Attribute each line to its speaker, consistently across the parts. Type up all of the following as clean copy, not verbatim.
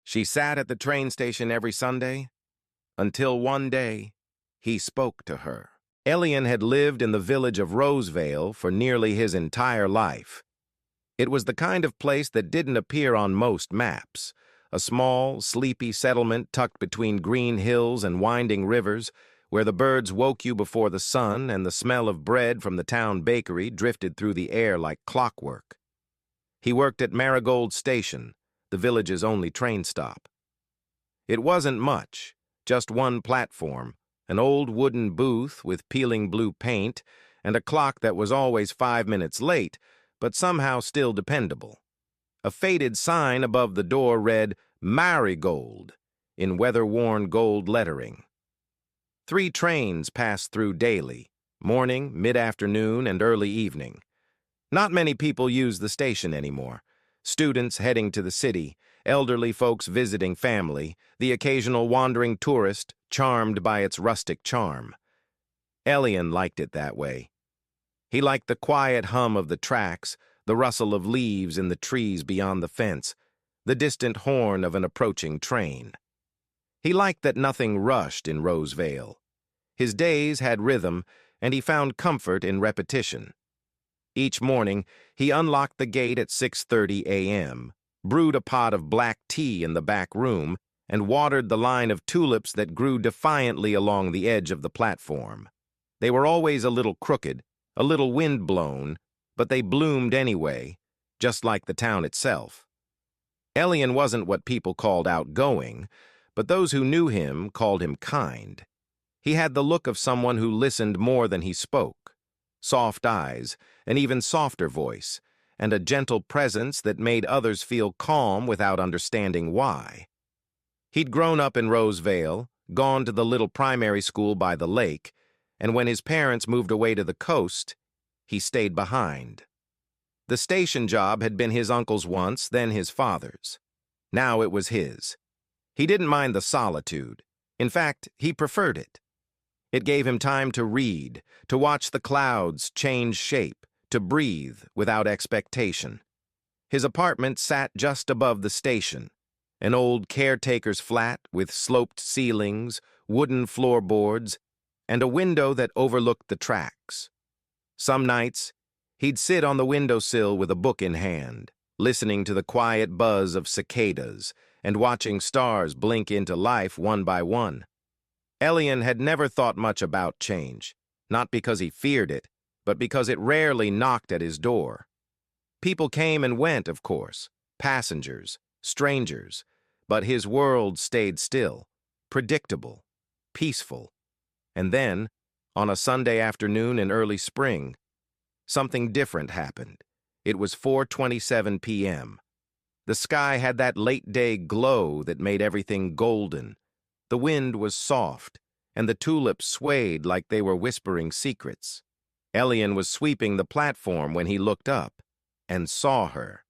Speaker 1: She sat at the train station every Sunday until one day he spoke to her. Elian had lived in the village of Rosevale for nearly his entire life. It was the kind of place that didn't appear on most maps, a small, sleepy settlement tucked between green hills and winding rivers, where the birds woke you before the sun and the smell of bread from the town bakery drifted through the air like clockwork. He worked at Marigold Station, the village's only train stop. It wasn't much, just one platform, an old wooden booth with peeling blue paint, and a clock that was always 5 minutes late, but somehow still dependable. A faded sign above the door read, "Marigold," in weather-worn gold lettering. 3 trains passed through daily, morning, mid-afternoon, and early evening. Not many people use the station anymore. Students heading to the city, elderly folks visiting family, the occasional wandering tourist charmed by its rustic charm. Elian liked it that way. He liked the quiet hum of the tracks, the rustle of leaves in the trees beyond the fence, the distant horn of an approaching train. He liked that nothing rushed in Rosevale. His days had rhythm, and he found comfort in repetition. Each morning, he unlocked the gate at 6:30 a.m., brewed a pot of black tea in the back room, and watered the line of tulips that grew defiantly along the edge of the platform. They were always a little crooked, a little wind-blown, but they bloomed anyway, just like the town itself. Elian wasn't what people called outgoing, but those who knew him called him kind. He had the look of someone who listened more than he spoke. Soft eyes, an even softer voice, and a gentle presence that made others feel calm without understanding why. He'd grown up in Rosevale, gone to the little primary school by the lake, and when his parents moved away to the coast, he stayed behind. The station job had been his uncle's once, then his father's. Now it was his. He didn't mind the solitude. In fact, he preferred it. It gave him time to read, to watch the clouds change shape, to breathe without expectation. His apartment sat just above the station, an old caretaker's flat with sloped ceilings, wooden floorboards, and a window that overlooked the tracks. Some nights, he'd sit on the windowsill with a book in hand, listening to the quiet buzz of cicadas and watching stars blink into life one by one. Elian had never thought much about change, not because he feared it, but because it rarely knocked at his door. People came and went, of course, passengers, strangers, but his world stayed still, predictable, peaceful. And then, on a Sunday afternoon in early spring, something different happened. It was 4:27 p.m. The sky had that late-day glow that made everything golden. The wind was soft, and the tulips swayed like they were whispering secrets. Elian was sweeping the platform when he looked up and saw her.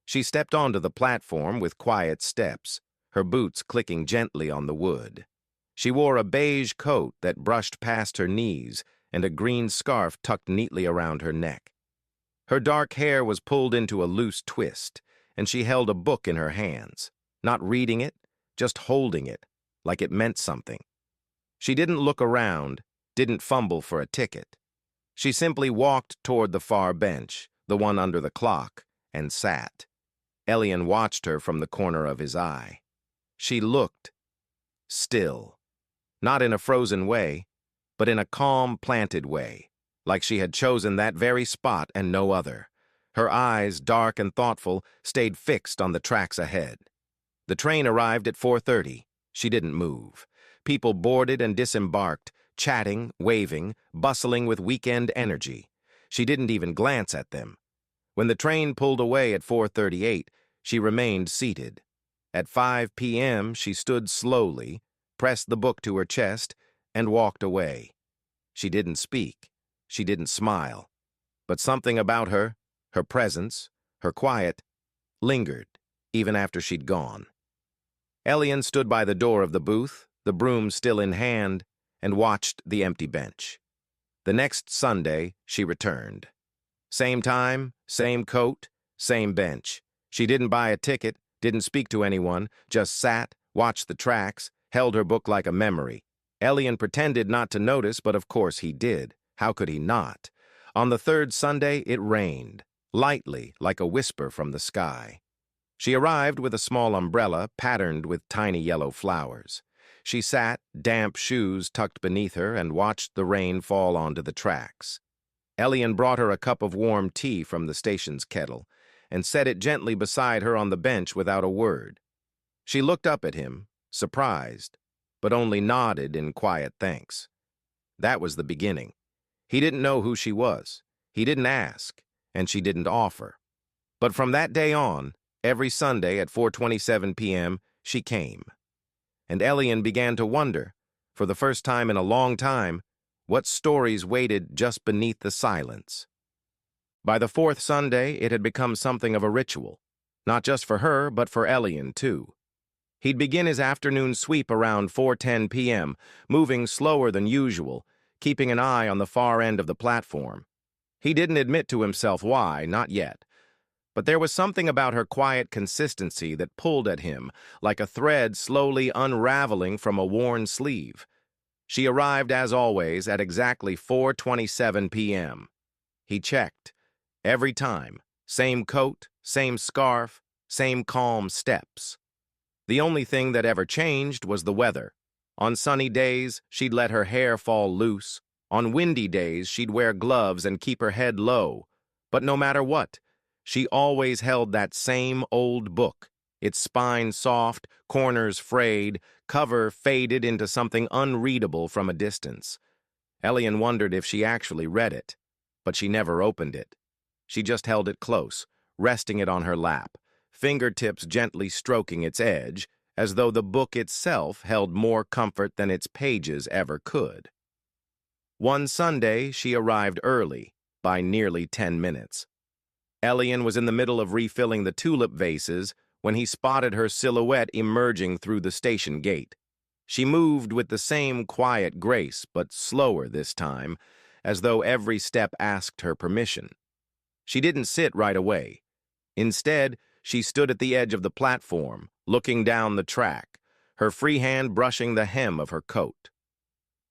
Speaker 1: She stepped onto the platform with quiet steps, her boots clicking gently on the wood. She wore a beige coat that brushed past her knees and a green scarf tucked neatly around her neck. Her dark hair was pulled into a loose twist, and she held a book in her hands, not reading it, just holding it, like it meant something. She didn't look around, didn't fumble for a ticket. She simply walked toward the far bench, the one under the clock, and sat. Elian watched her from the corner of his eye. She looked still, not in a frozen way, but in a calm, planted way, like she had chosen that very spot and no other. Her eyes, dark and thoughtful, stayed fixed on the tracks ahead. The train arrived at 4:30. She didn't move. People boarded and disembarked, chatting, waving, bustling with weekend energy. She didn't even glance at them. When the train pulled away at 4:38, she remained seated. At 5 p.m., she stood slowly, pressed the book to her chest, and walked away. She didn't speak. She didn't smile. But something about her, her presence, her quiet, lingered, even after she'd gone. Elian stood by the door of the booth, the broom still in hand, and watched the empty bench. The next Sunday, she returned. Same time, same coat, same bench. She didn't buy a ticket, Didn't speak to anyone, just sat, watched the tracks, held her book like a memory. Elian pretended not to notice, but of course he did. How could he not? On the third Sunday, it rained, lightly, like a whisper from the sky. She arrived with a small umbrella patterned with tiny yellow flowers. She sat, damp shoes tucked beneath her, and watched the rain fall onto the tracks. Elian brought her a cup of warm tea from the station's kettle and set it gently beside her on the bench without a word. She looked up at him, surprised, but only nodded in quiet thanks. That was the beginning. He didn't know who she was. He didn't ask, and she didn't offer. But from that day on, every Sunday at 4:27 p.m., she came. And Elian began to wonder, for the first time in a long time, what stories waited just beneath the silence. By the fourth Sunday, it had become something of a ritual, not just for her, but for Elian, too. He'd begin his afternoon sweep around 4:10 p.m., moving slower than usual, keeping an eye on the far end of the platform. He didn't admit to himself why, not yet. But there was something about her quiet consistency that pulled at him, like a thread slowly unraveling from a worn sleeve. She arrived, as always, at exactly 4:27 p.m. He checked. Every time. Same coat, same scarf, same calm steps. The only thing that ever changed was the weather. On sunny days, she'd let her hair fall loose. On windy days, she'd wear gloves and keep her head low. But no matter what, she always held that same old book, its spine soft, corners frayed, cover faded into something unreadable from a distance. Elian wondered if she actually read it, but she never opened it. She just held it close, resting it on her lap, fingertips gently stroking its edge, as though the book itself held more comfort than its pages ever could. One Sunday, she arrived early, by nearly 10 minutes. Elian was in the middle of refilling the tulip vases when he spotted her silhouette emerging through the station gate. She moved with the same quiet grace, but slower this time, as though every step asked her permission. She didn't sit right away. Instead, she stood at the edge of the platform, looking down the track, her free hand brushing the hem of her coat.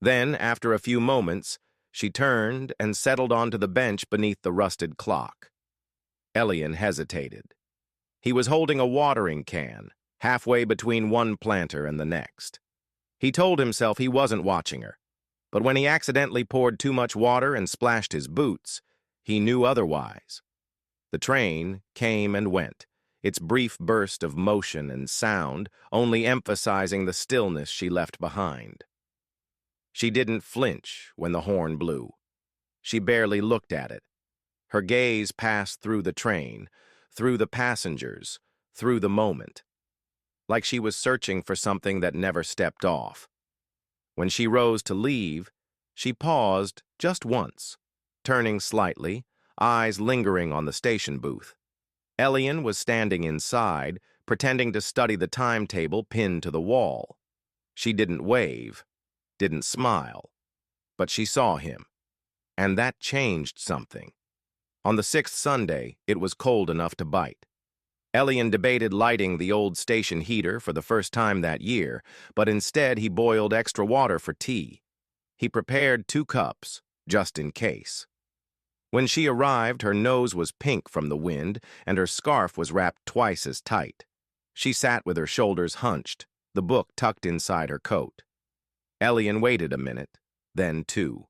Speaker 1: Then, after a few moments, she turned and settled onto the bench beneath the rusted clock. Elian hesitated. He was holding a watering can, halfway between one planter and the next. He told himself he wasn't watching her, but when he accidentally poured too much water and splashed his boots, he knew otherwise. The train came and went, its brief burst of motion and sound only emphasizing the stillness she left behind. She didn't flinch when the horn blew. She barely looked at it. Her gaze passed through the train, through the passengers, through the moment, like she was searching for something that never stepped off. When she rose to leave, she paused just once, turning slightly, eyes lingering on the station booth. Elian was standing inside, pretending to study the timetable pinned to the wall. She didn't wave, didn't smile, but she saw him, and that changed something. On the sixth Sunday, it was cold enough to bite. Elian debated lighting the old station heater for the first time that year, but instead he boiled extra water for tea. He prepared 2 cups, just in case. When she arrived, her nose was pink from the wind, and her scarf was wrapped twice as tight. She sat with her shoulders hunched, the book tucked inside her coat. Elian waited a minute, then 2.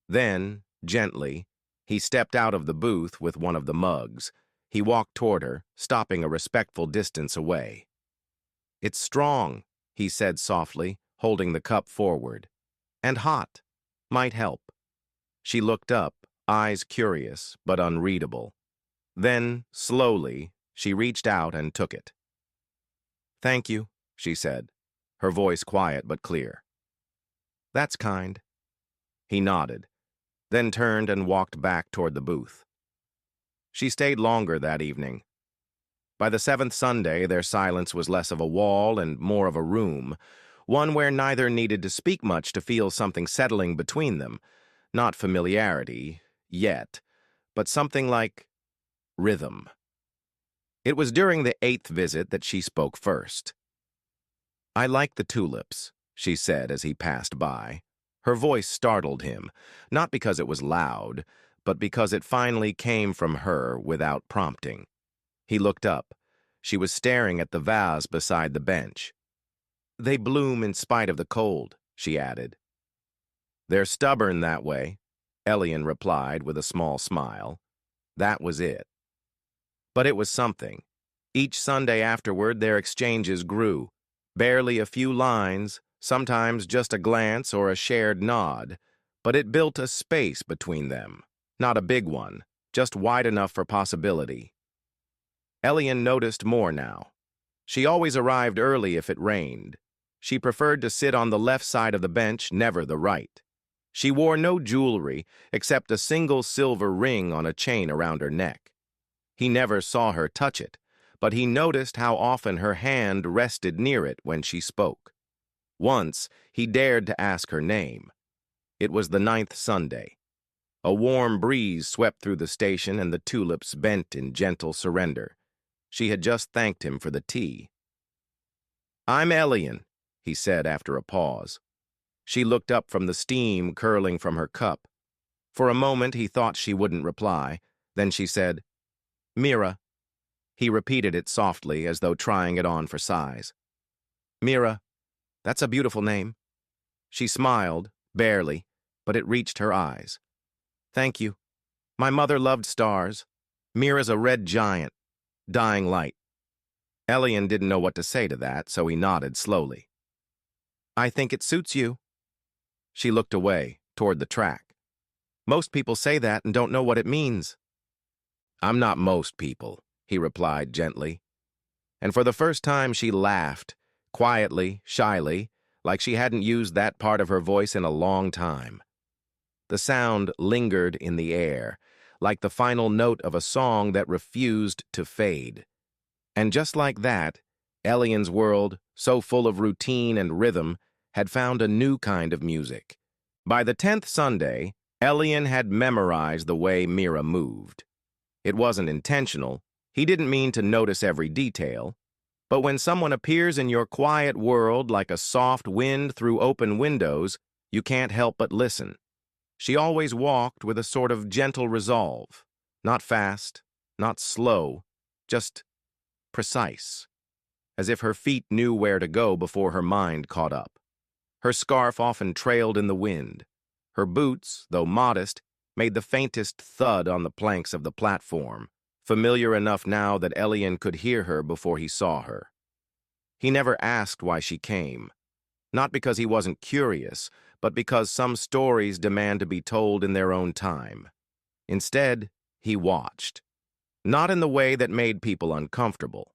Speaker 1: Then, gently, he stepped out of the booth with one of the mugs. He walked toward her, stopping a respectful distance away. "It's strong," he said softly, holding the cup forward. "And hot. Might help." She looked up, eyes curious but unreadable. Then, slowly, she reached out and took it. "Thank you," she said, her voice quiet but clear. "That's kind." He nodded, then turned and walked back toward the booth. She stayed longer that evening. By the 7th Sunday, their silence was less of a wall and more of a room, one where neither needed to speak much to feel something settling between them, not familiarity, yet, but something like rhythm. It was during the 8th visit that she spoke first. "I like the tulips," she said as he passed by. Her voice startled him, not because it was loud, but because it finally came from her without prompting. He looked up. She was staring at the vase beside the bench. "They bloom in spite of the cold," she added. "They're stubborn that way," Elian replied with a small smile. That was it. But it was something. Each Sunday afterward, their exchanges grew. Barely a few lines, sometimes just a glance or a shared nod, but it built a space between them. Not a big one, just wide enough for possibility. Elian noticed more now. She always arrived early if it rained. She preferred to sit on the left side of the bench, never the right. She wore no jewelry except a single silver ring on a chain around her neck. He never saw her touch it, but he noticed how often her hand rested near it when she spoke. Once, he dared to ask her name. It was the 9th Sunday. A warm breeze swept through the station and the tulips bent in gentle surrender. She had just thanked him for the tea. "I'm Elian," he said after a pause. She looked up from the steam curling from her cup. For a moment, he thought she wouldn't reply. Then she said, "Mira." He repeated it softly, as though trying it on for size. "Mira, that's a beautiful name." She smiled, barely, but it reached her eyes. "Thank you. My mother loved stars. Mira's a red giant, dying light." Elian didn't know what to say to that, so he nodded slowly. "I think it suits you." She looked away, toward the track. "Most people say that and don't know what it means." "I'm not most people," he replied gently. And for the first time she laughed, quietly, shyly, like she hadn't used that part of her voice in a long time. The sound lingered in the air, like the final note of a song that refused to fade. And just like that, Elian's world, so full of routine and rhythm, had found a new kind of music. By the 10th Sunday, Elian had memorized the way Mira moved. It wasn't intentional. He didn't mean to notice every detail. But when someone appears in your quiet world like a soft wind through open windows, you can't help but listen. She always walked with a sort of gentle resolve. Not fast, not slow, just precise. As if her feet knew where to go before her mind caught up. Her scarf often trailed in the wind. Her boots, though modest, made the faintest thud on the planks of the platform, familiar enough now that Elian could hear her before he saw her. He never asked why she came, not because he wasn't curious, but because some stories demand to be told in their own time. Instead, he watched, not in the way that made people uncomfortable,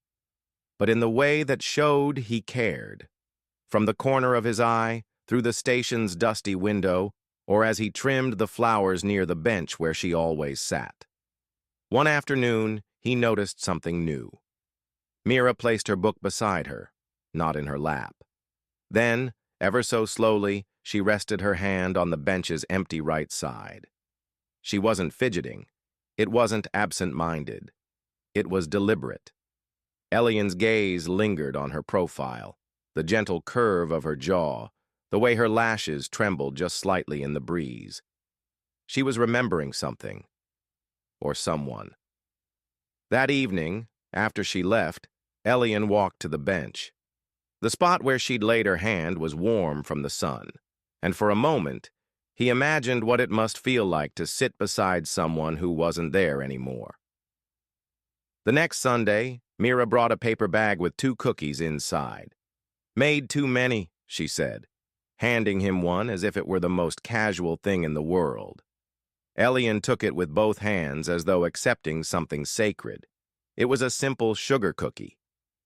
Speaker 1: but in the way that showed he cared. From the corner of his eye, through the station's dusty window, or as he trimmed the flowers near the bench where she always sat. One afternoon, he noticed something new. Mira placed her book beside her, not in her lap. Then, ever so slowly, she rested her hand on the bench's empty right side. She wasn't fidgeting. It wasn't absent-minded. It was deliberate. Elian's gaze lingered on her profile, the gentle curve of her jaw, the way her lashes trembled just slightly in the breeze. She was remembering something. Or someone. That evening, after she left, Elian walked to the bench. The spot where she'd laid her hand was warm from the sun, and for a moment, he imagined what it must feel like to sit beside someone who wasn't there anymore. The next Sunday, Mira brought a paper bag with 2 cookies inside. "Made too many," she said, handing him one as if it were the most casual thing in the world. Elian took it with both hands as though accepting something sacred. It was a simple sugar cookie.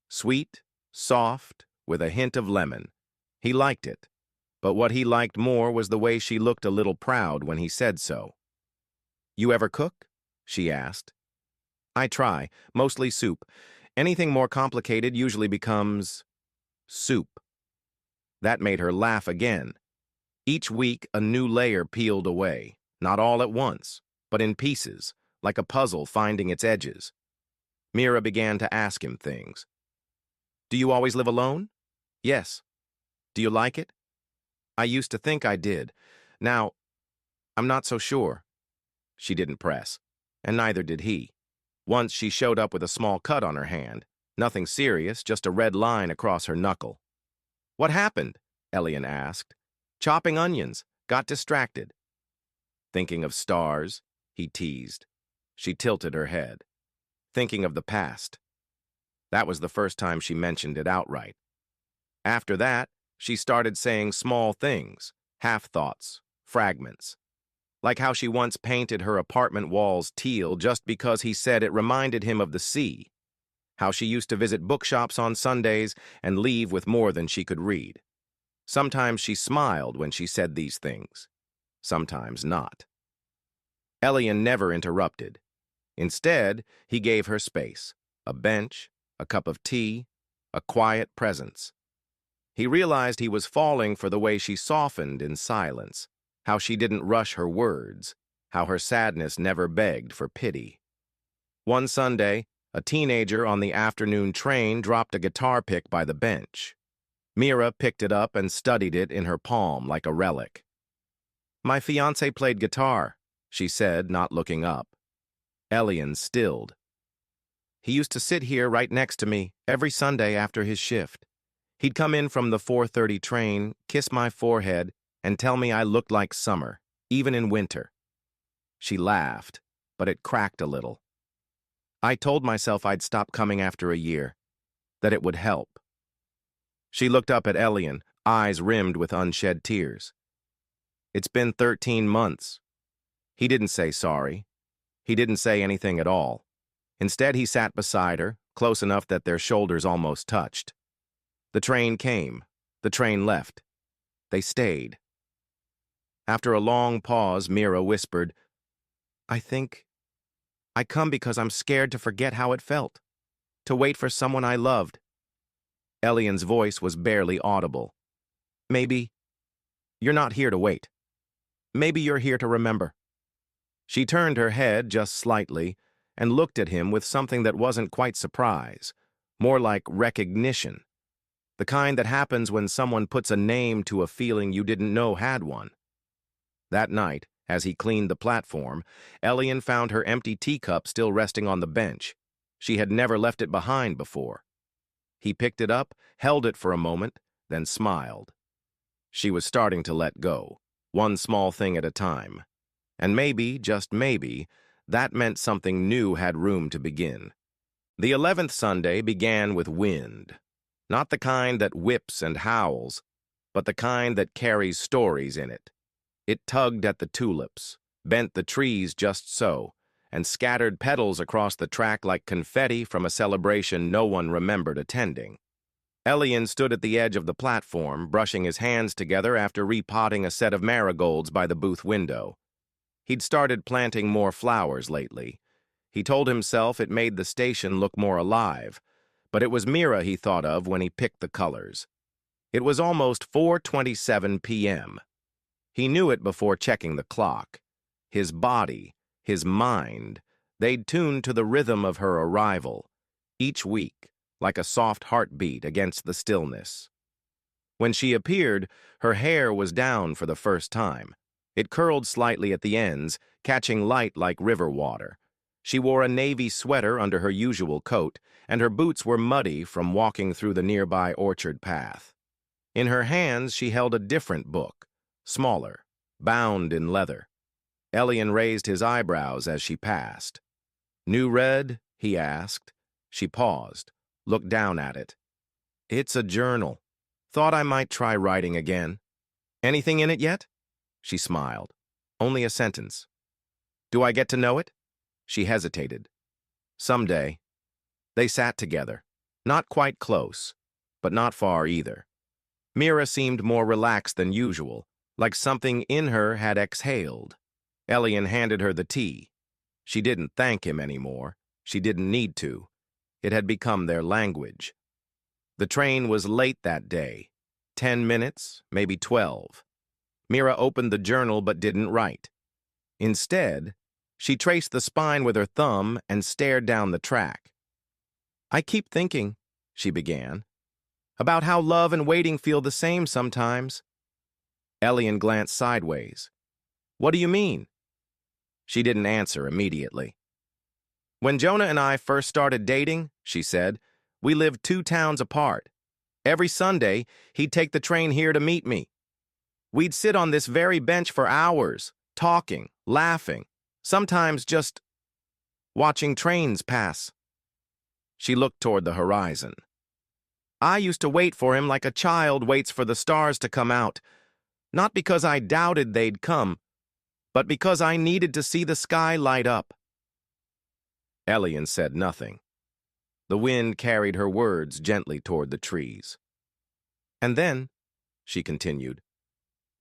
Speaker 1: Sweet, soft, with a hint of lemon. He liked it, but what he liked more was the way she looked a little proud when he said so. "You ever cook?" she asked. "I try, mostly soup. Anything more complicated usually becomes soup." That made her laugh again. Each week, a new layer peeled away, not all at once, but in pieces, like a puzzle finding its edges. Mira began to ask him things. Do you always live alone? Yes. Do you like it? I used to think I did. Now, I'm not so sure. She didn't press, and neither did he. Once she showed up with a small cut on her hand. Nothing serious, just a red line across her knuckle. What happened? Elian asked. Chopping onions. Got distracted. Thinking of stars, he teased. She tilted her head. Thinking of the past. That was the first time she mentioned it outright. After that, she started saying small things, half-thoughts, fragments. Like how she once painted her apartment walls teal just because he said it reminded him of the sea. How she used to visit bookshops on Sundays and leave with more than she could read. Sometimes she smiled when she said these things. Sometimes not. Elian never interrupted. Instead, he gave her space, a bench, a cup of tea, a quiet presence. He realized he was falling for the way she softened in silence, how she didn't rush her words, how her sadness never begged for pity. One Sunday, a teenager on the afternoon train dropped a guitar pick by the bench. Mira picked it up and studied it in her palm like a relic. My fiancé played guitar, she said, not looking up. Elian stilled. He used to sit here right next to me every Sunday after his shift. He'd come in from the 4:30 train, kiss my forehead, and tell me I looked like summer, even in winter. She laughed, but it cracked a little. I told myself I'd stop coming after a year, that it would help. She looked up at Elian, eyes rimmed with unshed tears. It's been 13 months. He didn't say sorry. He didn't say anything at all. Instead, he sat beside her, close enough that their shoulders almost touched. The train came. The train left. They stayed. After a long pause, Mira whispered, I come because I'm scared to forget how it felt, to wait for someone I loved. Elian's voice was barely audible. Maybe you're not here to wait. Maybe you're here to remember. She turned her head just slightly and looked at him with something that wasn't quite surprise, more like recognition, the kind that happens when someone puts a name to a feeling you didn't know had one. That night, as he cleaned the platform, Elian found her empty teacup still resting on the bench. She had never left it behind before. He picked it up, held it for a moment, then smiled. She was starting to let go, one small thing at a time. And maybe, just maybe, that meant something new had room to begin. The 11th Sunday began with wind. Not the kind that whips and howls, but the kind that carries stories in it. It tugged at the tulips, bent the trees just so, and scattered petals across the track like confetti from a celebration no one remembered attending. Elian stood at the edge of the platform, brushing his hands together after repotting a set of marigolds by the booth window. He'd started planting more flowers lately. He told himself it made the station look more alive, but it was Mira he thought of when he picked the colors. It was almost 4:27 p.m. He knew it before checking the clock. His body, his mind, they'd tuned to the rhythm of her arrival, each week, like a soft heartbeat against the stillness. When she appeared, her hair was down for the first time. It curled slightly at the ends, catching light like river water. She wore a navy sweater under her usual coat, and her boots were muddy from walking through the nearby orchard path. In her hands, she held a different book, smaller, bound in leather. Elian raised his eyebrows as she passed. New read? He asked. She paused, looked down at it. It's a journal. Thought I might try writing again. Anything in it yet? She smiled. Only a sentence. Do I get to know it? She hesitated. Someday. They sat together, not quite close, but not far either. Mira seemed more relaxed than usual, like something in her had exhaled. Elian handed her the tea. She didn't thank him anymore. She didn't need to. It had become their language. The train was late that day. 10 minutes, maybe 12. Mira opened the journal but didn't write. Instead, she traced the spine with her thumb and stared down the track. I keep thinking, she began, about how love and waiting feel the same sometimes. Elian glanced sideways. What do you mean? She didn't answer immediately. When Jonah and I first started dating, she said, we lived 2 towns apart. Every Sunday, he'd take the train here to meet me. We'd sit on this very bench for hours, talking, laughing, sometimes just watching trains pass. She looked toward the horizon. I used to wait for him like a child waits for the stars to come out, not because I doubted they'd come, but because I needed to see the sky light up. Elian said nothing. The wind carried her words gently toward the trees. And then, she continued,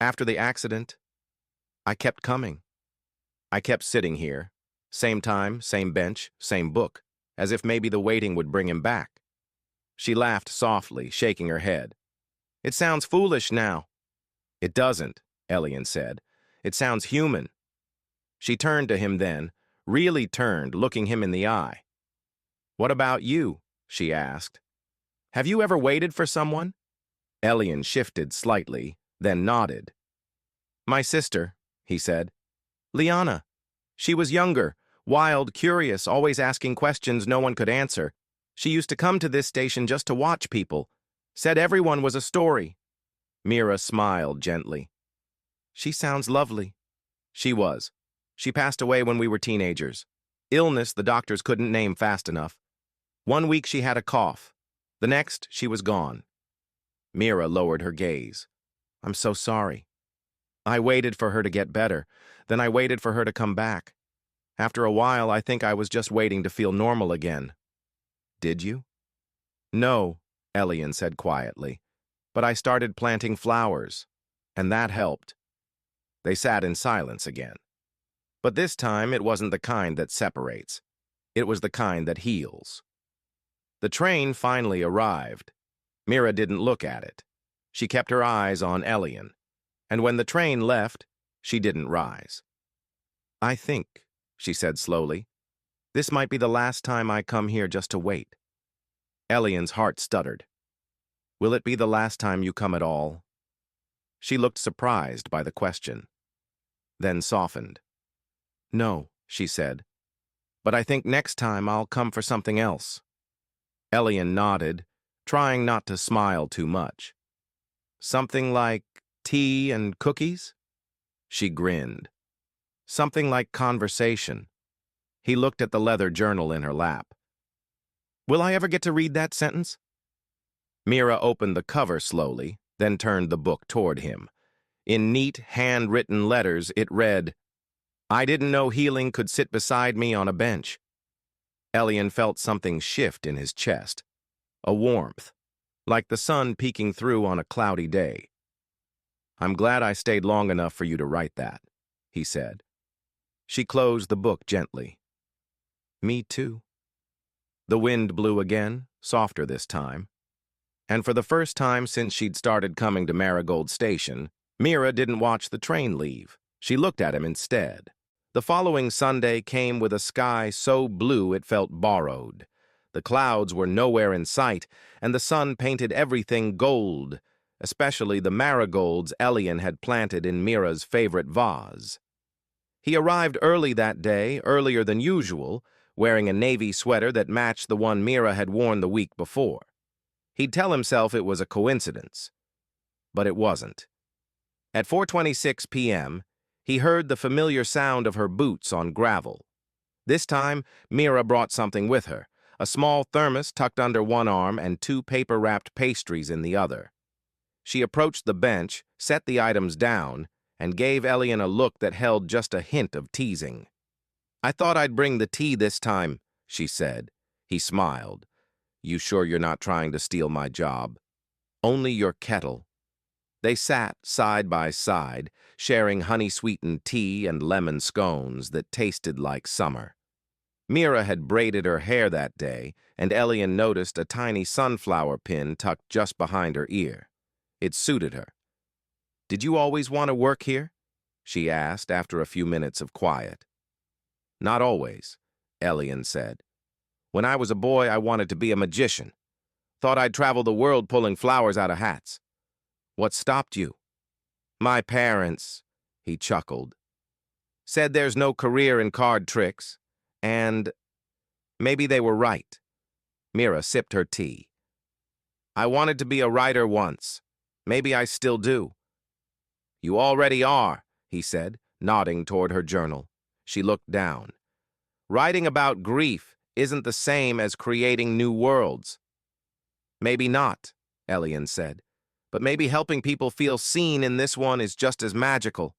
Speaker 1: after the accident, I kept coming. I kept sitting here, same time, same bench, same book, as if maybe the waiting would bring him back. She laughed softly, shaking her head. It sounds foolish now. It doesn't, Elian said. It sounds human. She turned to him then, really turned, looking him in the eye. What about you? She asked. Have you ever waited for someone? Elian shifted slightly, then nodded. My sister, he said. Liana. She was younger, wild, curious, always asking questions no one could answer. She used to come to this station just to watch people. Said everyone was a story. Mira smiled gently. She sounds lovely. She was. She passed away when we were teenagers. Illness the doctors couldn't name fast enough. 1 week she had a cough. The next, she was gone. Mira lowered her gaze. I'm so sorry. I waited for her to get better. Then I waited for her to come back. After a while, I think I was just waiting to feel normal again. Did you? No, Elian said quietly. But I started planting flowers, and that helped. They sat in silence again. But this time, it wasn't the kind that separates. It was the kind that heals. The train finally arrived. Mira didn't look at it. She kept her eyes on Elian. And when the train left, she didn't rise. I think, she said slowly, this might be the last time I come here just to wait. Elian's heart stuttered. Will it be the last time you come at all? She looked surprised by the question, then softened. No, she said, but I think next time I'll come for something else. Elian nodded, trying not to smile too much. Something like tea and cookies? She grinned. Something like conversation. He looked at the leather journal in her lap. Will I ever get to read that sentence? Mira opened the cover slowly, then turned the book toward him. In neat, handwritten letters, it read, I didn't know healing could sit beside me on a bench. Elian felt something shift in his chest, a warmth, like the sun peeking through on a cloudy day. I'm glad I stayed long enough for you to write that, he said. She closed the book gently. Me too. The wind blew again, softer this time. And for the first time since she'd started coming to Marigold Station, Mira didn't watch the train leave. She looked at him instead. The following Sunday came with a sky so blue it felt borrowed. The clouds were nowhere in sight, and the sun painted everything gold, especially the marigolds Elian had planted in Mira's favorite vase. He arrived early that day, earlier than usual, wearing a navy sweater that matched the one Mira had worn the week before. He'd tell himself it was a coincidence. But it wasn't. At 4:26 p.m., he heard the familiar sound of her boots on gravel. This time, Mira brought something with her, a small thermos tucked under one arm and 2 paper-wrapped pastries in the other. She approached the bench, set the items down, and gave Elian a look that held just a hint of teasing. I thought I'd bring the tea this time, she said. He smiled. You sure you're not trying to steal my job? Only your kettle. They sat side by side, sharing honey-sweetened tea and lemon scones that tasted like summer. Mira had braided her hair that day, and Elian noticed a tiny sunflower pin tucked just behind her ear. It suited her. Did you always want to work here? She asked after a few minutes of quiet. Not always, Elian said. When I was a boy, I wanted to be a magician. Thought I'd travel the world pulling flowers out of hats. What stopped you? My parents, he chuckled. Said there's no career in card tricks. And maybe they were right. Mira sipped her tea. I wanted to be a writer once. Maybe I still do. You already are, he said, nodding toward her journal. She looked down. Writing about grief isn't the same as creating new worlds. Maybe not, Elian said, but maybe helping people feel seen in this one is just as magical.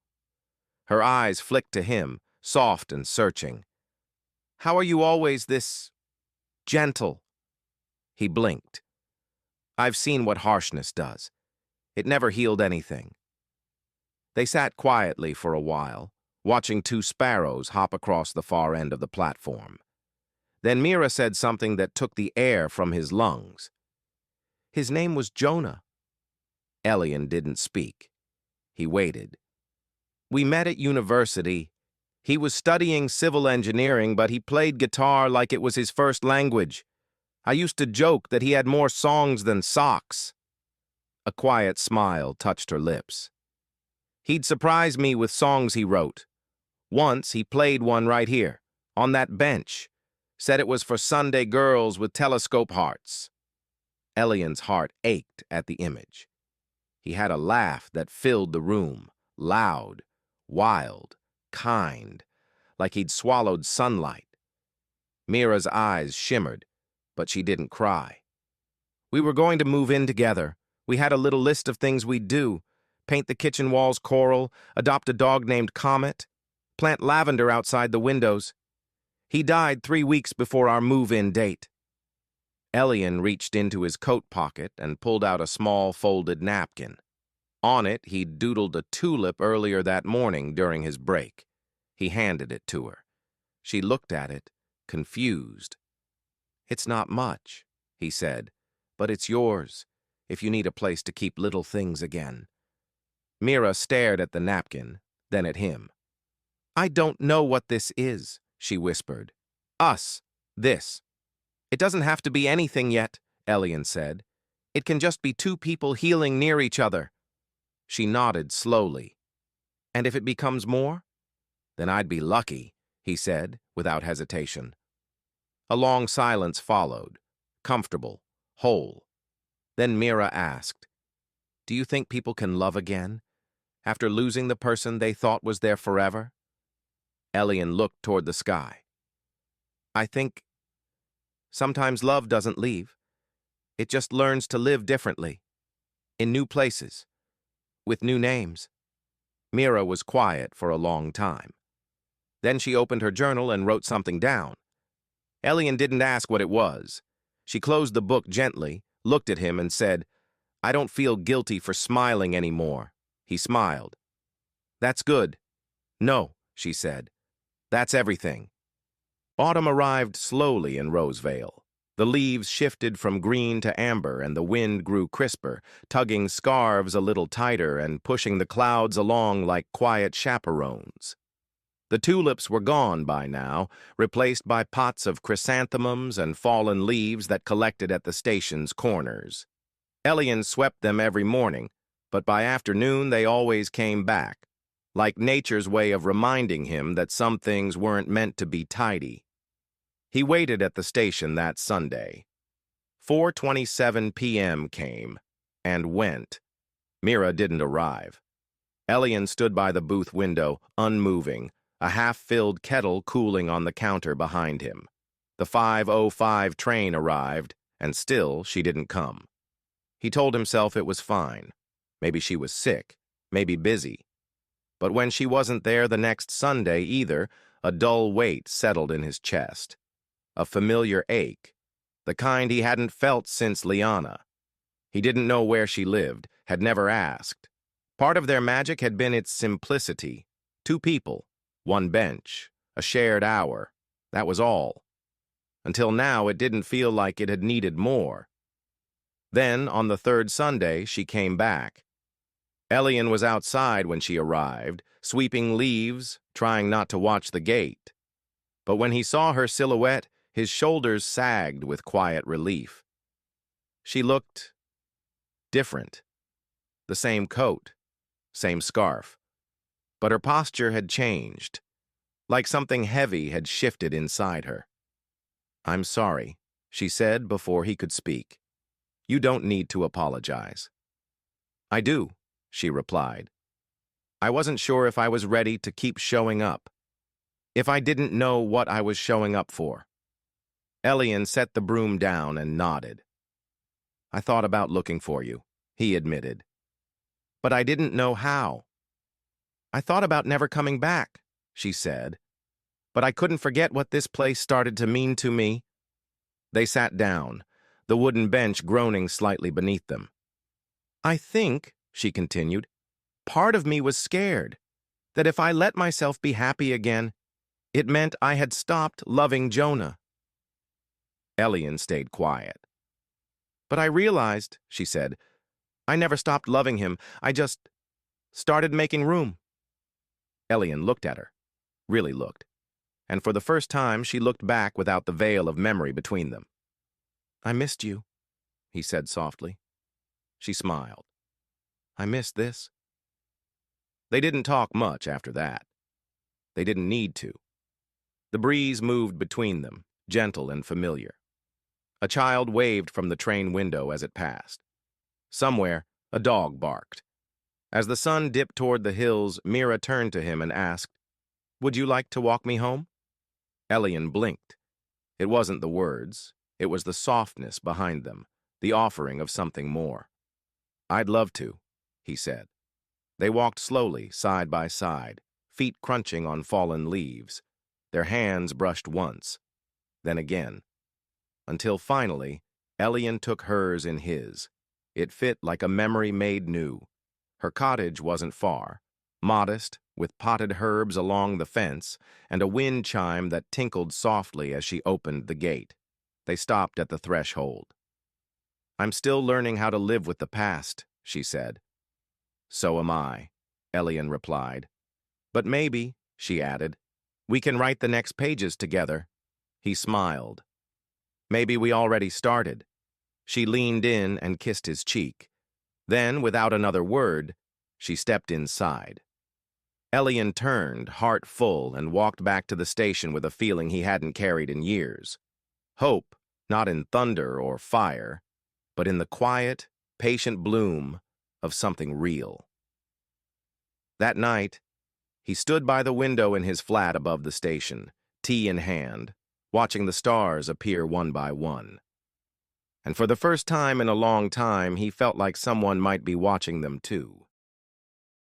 Speaker 1: Her eyes flicked to him, soft and searching. How are you always this gentle? He blinked. I've seen what harshness does. It never healed anything. They sat quietly for a while, watching two sparrows hop across the far end of the platform. Then Mira said something that took the air from his lungs. His name was Jonah. Elian didn't speak. He waited. We met at university. He was studying civil engineering, but he played guitar like it was his first language. I used to joke that he had more songs than socks. A quiet smile touched her lips. He'd surprise me with songs he wrote. Once he played one right here, on that bench. Said it was for Sunday girls with telescope hearts. Elian's heart ached at the image. He had a laugh that filled the room, loud, wild, kind, like he'd swallowed sunlight. Mira's eyes shimmered, but she didn't cry. We were going to move in together. We had a little list of things we'd do. Paint the kitchen walls coral, adopt a dog named Comet, plant lavender outside the windows. He died 3 weeks before our move-in date. Elian reached into his coat pocket and pulled out a small folded napkin. On it, he'd doodled a tulip earlier that morning during his break. He handed it to her. She looked at it, confused. It's not much, he said, but it's yours, if you need a place to keep little things again. Mira stared at the napkin, then at him. I don't know what this is, she whispered. Us, this. It doesn't have to be anything yet, Elian said. It can just be two people healing near each other. She nodded slowly. And if it becomes more? Then I'd be lucky, he said, without hesitation. A long silence followed, comfortable, whole. Then Mira asked, Do you think people can love again, after losing the person they thought was there forever? Elian looked toward the sky. I think sometimes love doesn't leave. It just learns to live differently, in new places, with new names. Mira was quiet for a long time. Then she opened her journal and wrote something down. Elian didn't ask what it was. She closed the book gently, looked at him and said, I don't feel guilty for smiling anymore. He smiled. That's good. No, she said. That's everything. Autumn arrived slowly in Rosevale. The leaves shifted from green to amber and the wind grew crisper, tugging scarves a little tighter and pushing the clouds along like quiet chaperones. The tulips were gone by now, replaced by pots of chrysanthemums and fallen leaves that collected at the station's corners. Elian swept them every morning, but by afternoon they always came back, like nature's way of reminding him that some things weren't meant to be tidy. He waited at the station that Sunday. 4:27 p.m. came and went. Mira didn't arrive. Elian stood by the booth window, unmoving, a half-filled kettle cooling on the counter behind him. The 5:05 train arrived, and still she didn't come. He told himself it was fine. Maybe she was sick, maybe busy. But when she wasn't there the next Sunday either, a dull weight settled in his chest. A familiar ache, the kind he hadn't felt since Liana. He didn't know where she lived, had never asked. Part of their magic had been its simplicity. 2 people, 1 bench, a shared hour. That was all. Until now, it didn't feel like it had needed more. Then, on the 3rd Sunday, she came back. Elian was outside when she arrived, sweeping leaves, trying not to watch the gate. But when he saw her silhouette, His shoulders sagged with quiet relief. She looked different. The same coat, same scarf. But her posture had changed, like something heavy had shifted inside her. "I'm sorry," she said before he could speak. "You don't need to apologize." "I do," she replied. "I wasn't sure if I was ready to keep showing up, if I didn't know what I was showing up for." Elian set the broom down and nodded. "I thought about looking for you," he admitted. "But I didn't know how." "I thought about never coming back," she said. "But I couldn't forget what this place started to mean to me." They sat down, the wooden bench groaning slightly beneath them. "I think," she continued, "part of me was scared that if I let myself be happy again, it meant I had stopped loving Jonah." Elian stayed quiet. "But I realized," she said, "I never stopped loving him. I just started making room." Elian looked at her, really looked, and for the first time she looked back without the veil of memory between them. "I missed you," he said softly. She smiled. "I missed this." They didn't talk much after that. They didn't need to. The breeze moved between them, gentle and familiar. A child waved from the train window as it passed. Somewhere, a dog barked. As the sun dipped toward the hills, Mira turned to him and asked, "Would you like to walk me home?" Elian blinked. It wasn't the words. It was the softness behind them, the offering of something more. "I'd love to," he said. They walked slowly, side by side, feet crunching on fallen leaves. Their hands brushed once, then again, until finally, Elian took hers in his. It fit like a memory made new. Her cottage wasn't far, modest, with potted herbs along the fence and a wind chime that tinkled softly as she opened the gate. They stopped at the threshold. "I'm still learning how to live with the past," she said. "So am I," Elian replied. "But maybe," she added, "we can write the next pages together." He smiled. "Maybe we already started." She leaned in and kissed his cheek. Then, without another word, she stepped inside. Elian turned, heart full, and walked back to the station with a feeling he hadn't carried in years. Hope, not in thunder or fire, but in the quiet, patient bloom of something real. That night, he stood by the window in his flat above the station, tea in hand, watching the stars appear one by one. And for the first time in a long time, he felt like someone might be watching them too.